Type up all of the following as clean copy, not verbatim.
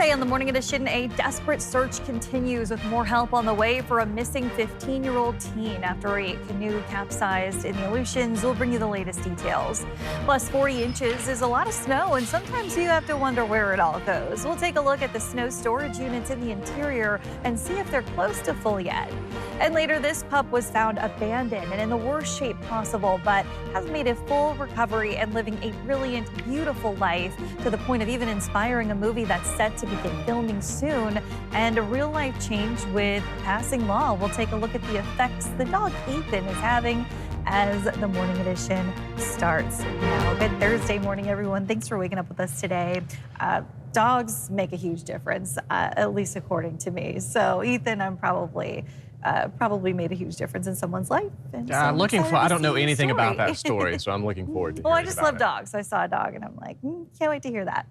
Today on the Morning Edition, a desperate search continues with more help on the way for a missing 15-year-old teen after a canoe capsized in the Aleutians. We'll bring you the latest details. Plus, 40 inches is a lot of snow, and sometimes you have to wonder where it all goes. We'll take a look at the snow storage units in the interior and see if they're close to full yet. And later, this pup was found abandoned and in the worst shape possible, but has made a full recovery and living a brilliant, beautiful life to the point of even inspiring a movie that's set to begin filming soon, and a real-life change with passing law. We'll take a look at the effects the dog Ethan is having as the Morning Edition starts now. Good Thursday morning, everyone. Thanks for waking up with us today. Dogs make a huge difference, at least according to me. So Ethan, I'm probably made a huge difference in someone's life. And I'm looking for. I don't know anything about that story, so I'm looking forward to. Well, I just love dogs. I saw a dog, and I'm like, can't wait to hear that.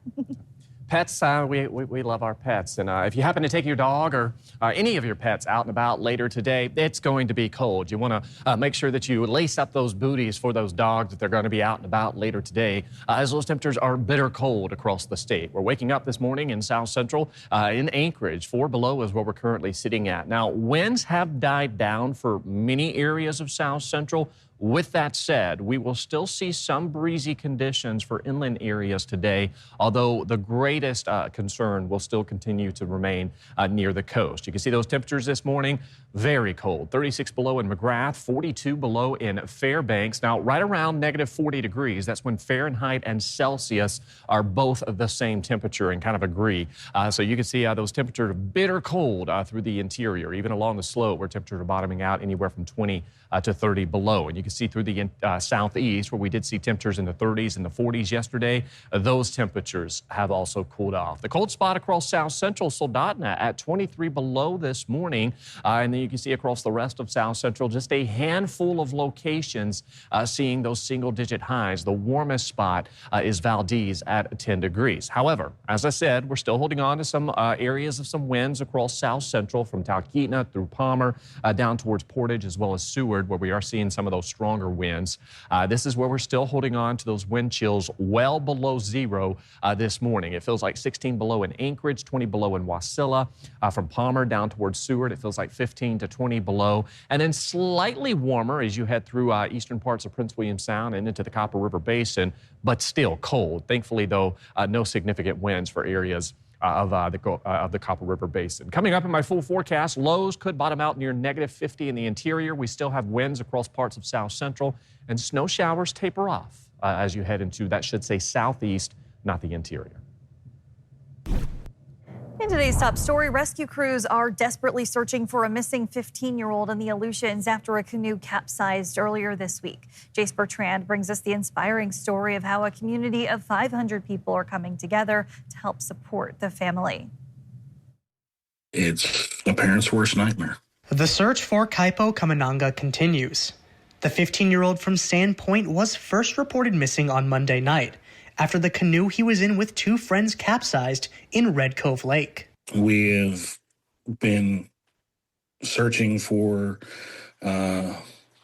Pets, we love our pets. And if you happen to take your dog or any of your pets out and about later today, it's going to be cold. You want to make sure that you lace up those booties for those dogs if they're going to be out and about later today, as those temperatures are bitter cold across the state. We're waking up this morning in South Central, in Anchorage. 4 below is where we're currently sitting at. Now, winds have died down for many areas of South Central. With that said, we will still see some breezy conditions for inland areas today, although the greatest concern will still continue to remain near the coast. You can see those temperatures this morning, very cold. 36 below in McGrath, 42 below in Fairbanks. Now, right around negative 40 degrees, that's when Fahrenheit and Celsius are both of the same temperature and kind of agree. So you can see those temperatures are bitter cold through the interior, even along the slope where temperatures are bottoming out anywhere from 20 to 30 below. And you can see through the southeast, where we did see temperatures in the 30s and the 40s yesterday, those temperatures have also cooled off. The cold spot across South Central, Soldotna at 23 below this morning. And then you can see across the rest of South Central, just a handful of locations seeing those single-digit highs. The warmest spot is Valdez at 10 degrees. However, as I said, we're still holding on to some areas of some winds across South Central from Talkeetna through Palmer down towards Portage as well as Seward, where we are seeing some of those stronger winds. This is where we're still holding on to those wind chills well below zero this morning. It feels like 16 below in Anchorage, 20 below in Wasilla. From Palmer down towards Seward, it feels like 15 to 20 below. And then slightly warmer as you head through eastern parts of Prince William Sound and into the Copper River Basin, but still cold. Thankfully, though, no significant winds for areas of the Copper River Basin. Coming up in my full forecast, lows could bottom out near negative 50 in the interior. We still have winds across parts of South Central, and snow showers taper off as you head into, that should say, southeast, not the interior. In today's top story, rescue crews are desperately searching for a missing 15-year-old in the Aleutians after a canoe capsized earlier this week. Jace Bertrand brings us the inspiring story of how a community of 500 people are coming together to help support the family. It's a parent's worst nightmare. The search for Kaipo Kamananga continues. The 15-year-old from Sandpoint was first reported missing on Monday night after the canoe he was in with 2 friends capsized in Red Cove Lake. We have been searching for the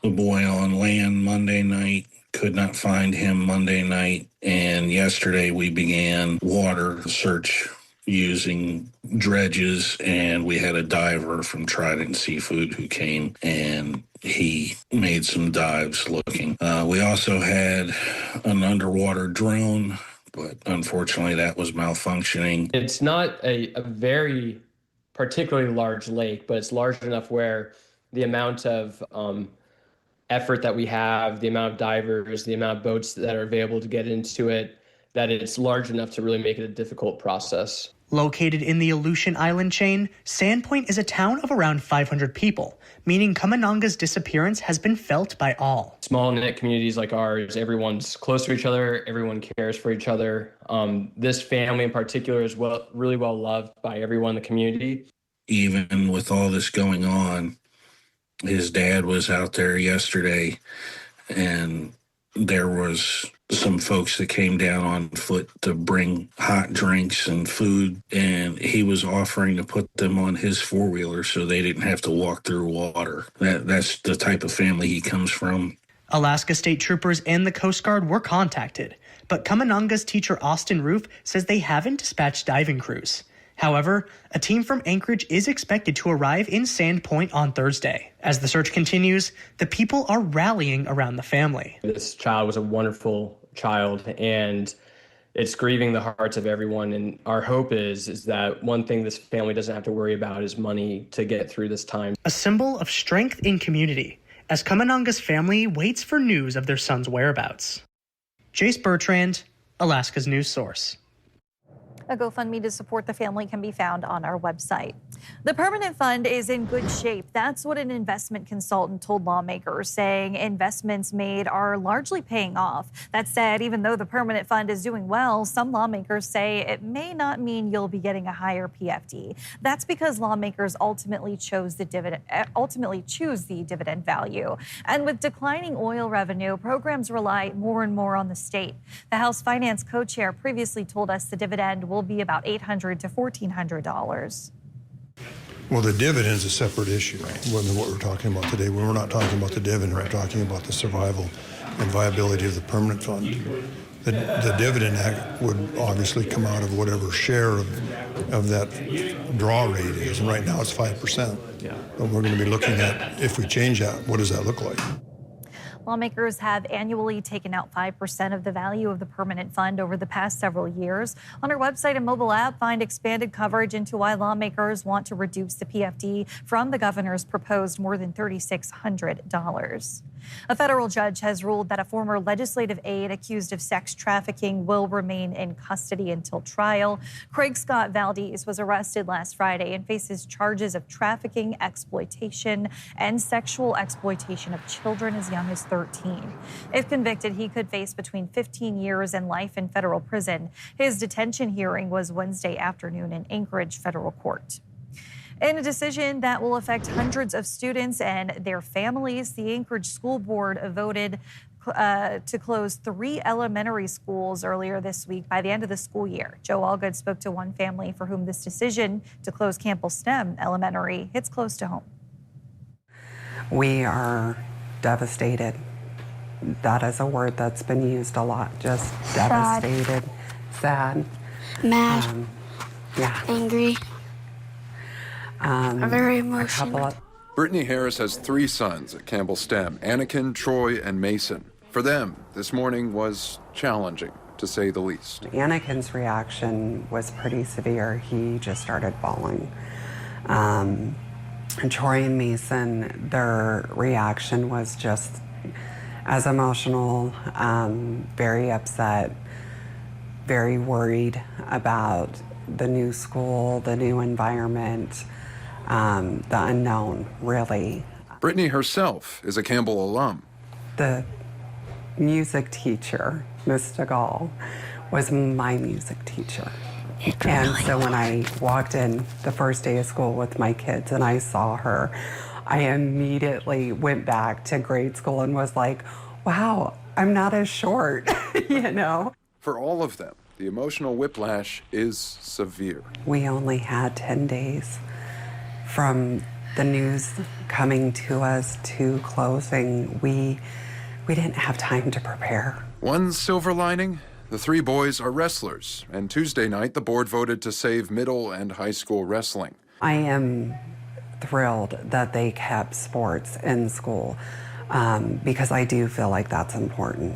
boy on land Monday night, could not find him Monday night, and yesterday we began water search using dredges, and we had a diver from Trident Seafood who came, and he made some dives looking. We also had an underwater drone, but unfortunately that was malfunctioning. It's not a very particularly large lake, but it's large enough where the amount of effort that we have, the amount of divers, the amount of boats that are available to get into it, that it's large enough to really make it a difficult process. Located in the Aleutian Island chain, Sandpoint is a town of around 500 people, meaning Kamananga's disappearance has been felt by all. Small knit communities like ours, everyone's close to each other, everyone cares for each other. This family in particular is really well loved by everyone in the community. Even with all this going on, his dad was out there yesterday, and there was some folks that came down on foot to bring hot drinks and food, and he was offering to put them on his four-wheeler so they didn't have to walk through water. That's the type of family he comes from. Alaska State Troopers and the Coast Guard were contacted, but Kamananga's teacher Austin Roof says they haven't dispatched diving crews. However, a team from Anchorage is expected to arrive in Sandpoint on Thursday. As the search continues, the people are rallying around the family. This child was a wonderful child, and it's grieving the hearts of everyone. And our hope is that one thing this family doesn't have to worry about is money to get through this time. A symbol of strength in community, as Kamananga's family waits for news of their son's whereabouts. Jace Bertrand, Alaska's news source. A GoFundMe to support the family can be found on our website. The permanent fund is in good shape. That's what an investment consultant told lawmakers, saying investments made are largely paying off. That said, even though the permanent fund is doing well, some lawmakers say it may not mean you'll be getting a higher PFD. That's because lawmakers ultimately choose the dividend value. And with declining oil revenue, programs rely more and more on the state. The House Finance co-chair previously told us the dividend will be about $800 to $1,400. Well, the dividend is a separate issue than what we're talking about today. When we're not talking about the dividend, we're talking about the survival and viability of the permanent fund. The dividend act would obviously come out of whatever share of that draw rate is, and right now it's 5%. But we're going to be looking at, if we change that, what does that look like? Lawmakers have annually taken out 5% of the value of the permanent fund over the past several years. On our website and mobile app, find expanded coverage into why lawmakers want to reduce the PFD from the governor's proposed more than $3,600. A federal judge has ruled that a former legislative aide accused of sex trafficking will remain in custody until trial. Craig Scott Valdez was arrested last Friday and faces charges of trafficking, exploitation, and sexual exploitation of children as young as 13. If convicted, he could face between 15 years and life in federal prison. His detention hearing was Wednesday afternoon in Anchorage federal court. In a decision that will affect hundreds of students and their families, the Anchorage School Board voted to close 3 elementary schools earlier this week by the end of the school year. Joe Allgood spoke to one family for whom this decision to close Campbell STEM Elementary hits close to home. We are devastated. That is a word that's been used a lot. Just devastated, sad, mad, angry. Very emotional. Brittany Harris has 3 sons at Campbell STEM, Anakin, Troy, and Mason. For them, this morning was challenging, to say the least. Anakin's reaction was pretty severe. He just started bawling. And Troy and Mason, their reaction was just as emotional, very upset, very worried about the new school, the new environment, the unknown, really. Brittany herself is a Campbell alum. The music teacher, Miss DeGaulle, was my music teacher. And so when I walked in the first day of school with my kids and I saw her, I immediately went back to grade school and was like, wow, I'm not as short, you know? For all of them, the emotional whiplash is severe. We only had 10 days from the news coming to us to closing. We didn't have time to prepare. One silver lining, the 3 boys are wrestlers, and Tuesday night the board voted to save middle and high school wrestling. I am thrilled that they kept sports in school because I do feel like that's important.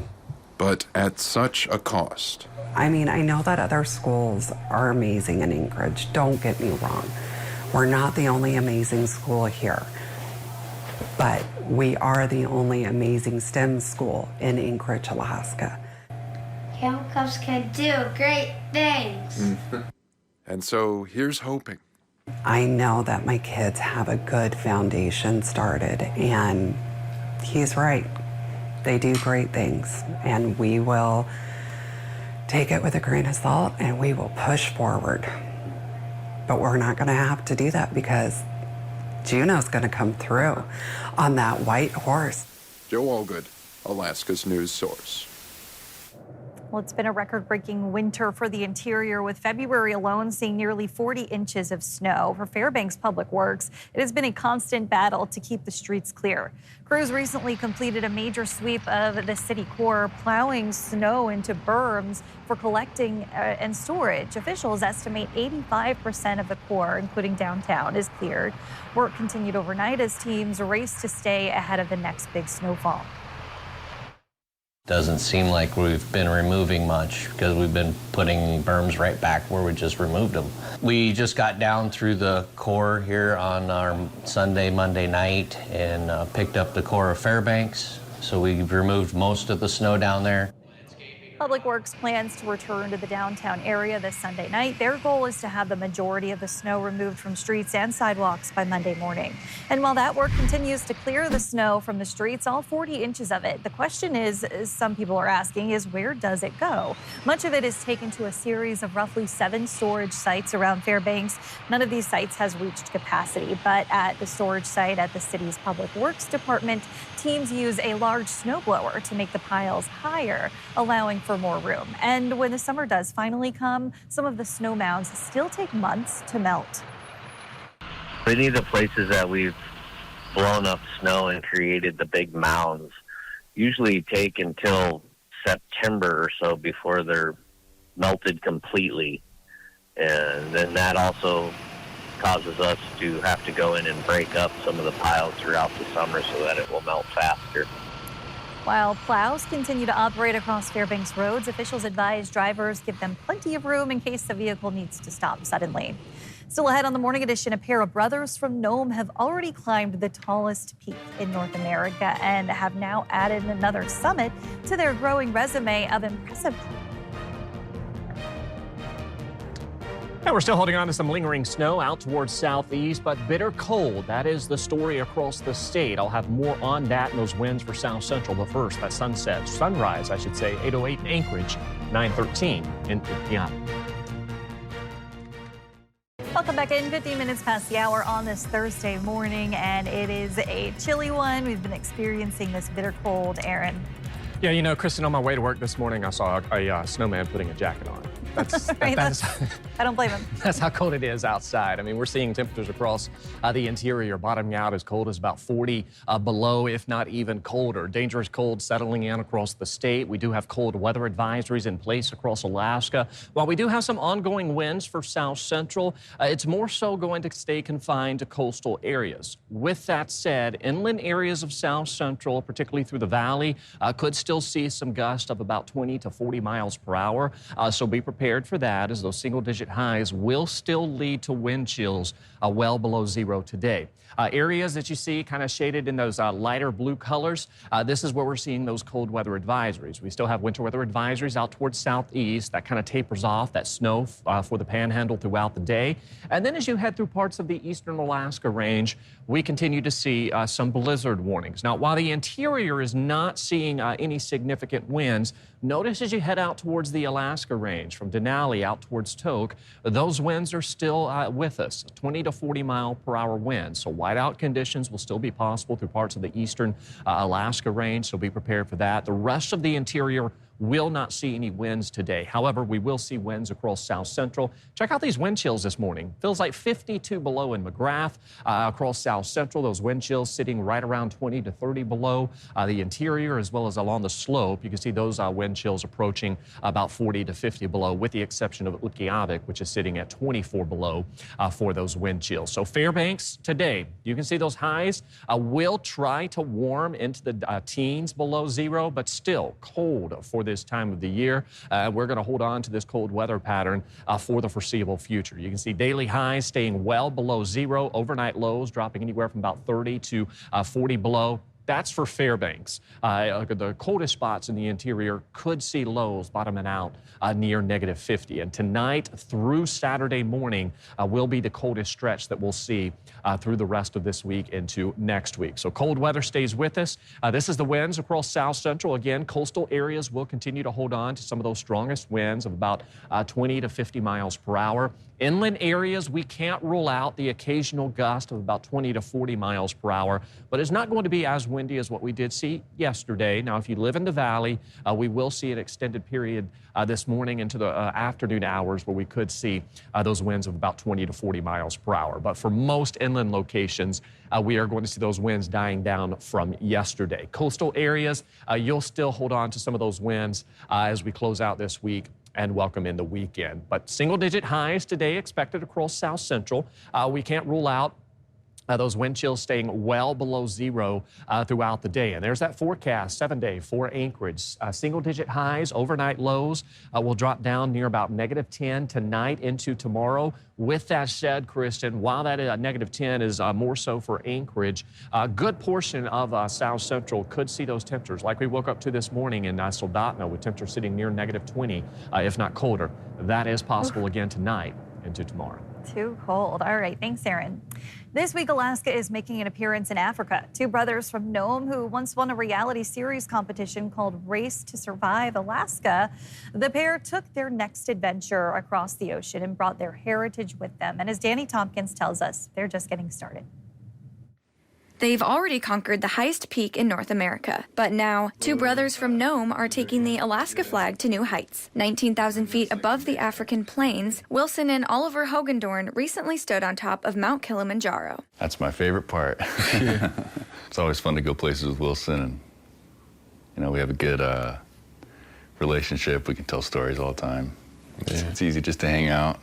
But at such a cost. I mean, I know that other schools are amazing in Anchorage, don't get me wrong. We're not the only amazing school here, but we are the only amazing STEM school in Anchorage, Alaska. Campbell Cubs can do great things. And so here's hoping. I know that my kids have a good foundation started, and he's right. They do great things, and we will take it with a grain of salt and we will push forward. But we're not going to have to do that because Juneau's going to come through on that white horse. Joe Allgood, Alaska's news source. Well, it's been a record-breaking winter for the interior, with February alone seeing nearly 40 inches of snow. For Fairbanks Public Works, it has been a constant battle to keep the streets clear. Crews recently completed a major sweep of the city core, plowing snow into berms for collecting and storage. Officials estimate 85% of the core, including downtown, is cleared. Work continued overnight as teams race to stay ahead of the next big snowfall. Doesn't seem like we've been removing much because we've been putting berms right back where we just removed them. We just got down through the core here on our Monday night and picked up the core of Fairbanks. So we've removed most of the snow down there. Public Works plans to return to the downtown area this Sunday night. Their goal is to have the majority of the snow removed from streets and sidewalks by Monday morning. And while that work continues to clear the snow from the streets, all 40 inches of it, the question is, some people are asking, is where does it go? Much of it is taken to a series of roughly 7 storage sites around Fairbanks. None of these sites has reached capacity, but at the storage site at the city's Public Works Department, teams use a large snowblower to make the piles higher, allowing for more room. And when the summer does finally come, some of the snow mounds still take months to melt. Many of the places that we've blown up snow and created the big mounds usually take until September or so before they're melted completely. And then that also causes us to have to go in and break up some of the piles throughout the summer so that it will melt faster. While plows continue to operate across Fairbanks roads, officials advise drivers give them plenty of room in case the vehicle needs to stop suddenly. Still ahead on the Morning Edition, a pair of brothers from Nome have already climbed the tallest peak in North America and have now added another summit to their growing resume of impressive. And we're still holding on to some lingering snow out towards southeast, but bitter cold. That is the story across the state. I'll have more on that and those winds for south central. But first, that sunrise, I should say, 8:08 in Anchorage, 9:13 in Aleutians. Welcome back in. 15 minutes past the hour on this Thursday morning, and it is a chilly one. We've been experiencing this bitter cold, Aaron. Yeah, you know, Kristen, on my way to work this morning, I saw a snowman putting a jacket on. I don't blame him. That's how cold it is outside. I mean, we're seeing temperatures across the interior bottoming out as cold as about 40 below, if not even colder. Dangerous cold settling in across the state. We do have cold weather advisories in place across Alaska. While we do have some ongoing winds for south central, it's more so going to stay confined to coastal areas. With that said, inland areas of south central, particularly through the valley, could still see some gusts of about 20 to 40 miles per hour. So be prepared for that, as those single-digit highs will still lead to wind chills well below zero today. Areas that you see kind of shaded in those lighter blue colors, this is where we're seeing those cold weather advisories. We still have winter weather advisories out towards southeast. That kind of tapers off, that snow for the panhandle throughout the day. And then as you head through parts of the eastern Alaska range, we continue to see some blizzard warnings. Now, while the interior is not seeing any significant winds, notice as you head out towards the Alaska range, from Denali out towards Tok, those winds are still with us, 20 to 40 mile per hour winds. So whiteout conditions will still be possible through parts of the eastern Alaska range, so be prepared for that. The rest of the interior will not see any winds today. However, we will see winds across south central. Check out these wind chills this morning. Feels like 52 below in McGrath. Across south central, those wind chills sitting right around 20 to 30 below the interior, as well as along the slope. You can see those wind chills approaching about 40 to 50 below, with the exception of Aleutians, which is sitting at 24 below for those wind chills. So Fairbanks today, you can see those highs will try to warm into the teens below zero, but still cold for this time of the year. We're going to hold on to this cold weather pattern for the foreseeable future. You can see daily highs staying well below zero, overnight lows dropping anywhere from about 30 to 40 below. That's for Fairbanks. The coldest spots in the interior could see lows bottoming out near negative 50. And tonight through Saturday morning will be the coldest stretch that we'll see through the rest of this week into next week. So cold weather stays with us. This is the winds across south central. Again, coastal areas will continue to hold on to some of those strongest winds of about 20 to 50 miles per hour. Inland areas, we can't rule out the occasional gust of about 20 to 40 miles per hour, but it's not going to be as windy as what we did see yesterday. Now, if you live in the valley, we will see an extended period this morning into the afternoon hours where we could see those winds of about 20 to 40 miles per hour. But for most inland locations, we are going to see those winds dying down from yesterday. Coastal areas, you'll still hold on to some of those winds as we close out this week and welcome in the weekend. But single-digit highs today expected across South Central. We can't rule out those wind chills staying well below zero throughout the day. And there's that forecast, 7-day for Anchorage. Single-digit highs, overnight lows will drop down near about -10 tonight into tomorrow. With that said, Kristen, while that -10 is more so for Anchorage, a good portion of South Central could see those temperatures like we woke up to this morning in Soldotna with temperatures sitting near -20, if not colder. That is possible again tonight into tomorrow. Too cold. All right. Thanks, Aaron. This week, Alaska is making an appearance in Africa. Two brothers from Nome who once won a reality series competition called Race to Survive Alaska. The pair took their next adventure across the ocean and brought their heritage with them. And as Danny Tompkins tells us, they're just getting started. They've already conquered the highest peak in North America, but now two brothers from Nome are taking the Alaska flag to new heights. 19,000 feet above the African plains, Wilson and Oliver Hogendorn recently stood on top of Mount Kilimanjaro. That's my favorite part. It's always fun to go places with Wilson, and we have a good relationship. We can tell stories all the time. It's easy just to hang out.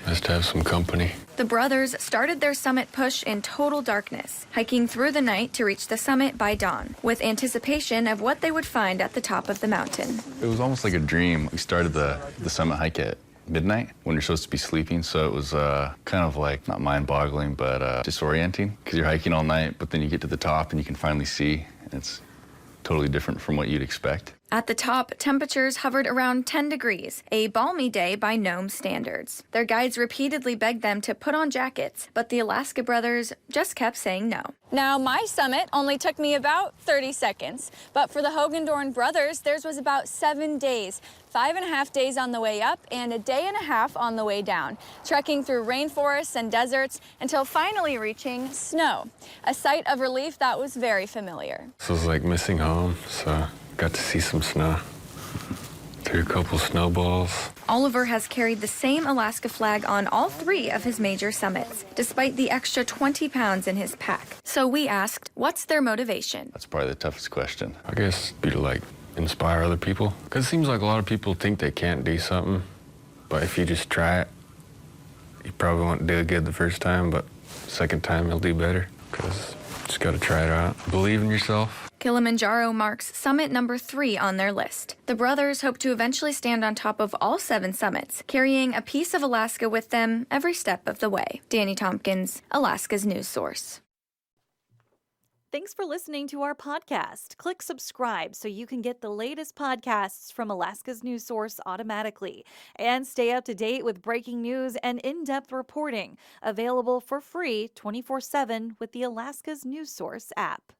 Nice to have some company. The brothers started their summit push in total darkness, hiking through the night to reach the summit by dawn, with anticipation of what they would find at the top of the mountain. It was almost like a dream. We started the summit hike at midnight when you're supposed to be sleeping, so it was kind of like, not mind-boggling, but disorienting, because you're hiking all night, but then you get to the top and you can finally see, and it's totally different from what you'd expect. At the top, temperatures hovered around 10 degrees, a balmy day by Nome standards. Their guides repeatedly begged them to put on jackets, but the Alaska brothers just kept saying no. Now, my summit only took me about 30 seconds, but for the Hogendorn brothers, theirs was about 7 days, 5.5 days on the way up and a day and a half on the way down, trekking through rainforests and deserts until finally reaching snow, a sight of relief that was very familiar. This was like missing home, so got to see some snow. Threw a couple snowballs. Oliver has carried the same Alaska flag on all 3 of his major summits, despite the extra 20 pounds in his pack. So we asked, what's their motivation? That's probably the toughest question. I guess be to like inspire other people. Because it seems like a lot of people think they can't do something, but if you just try it, you probably won't do it good the first time, but second time you'll do better. Because you just got to try it out. Believe in yourself. Kilimanjaro marks summit number 3 on their list. The brothers hope to eventually stand on top of all 7 summits, carrying a piece of Alaska with them every step of the way. Danny Tompkins, Alaska's news source. Thanks for listening to our podcast. Click subscribe so you can get the latest podcasts from Alaska's news source automatically. And stay up to date with breaking news and in-depth reporting. Available for free 24/7 with the Alaska's news source app.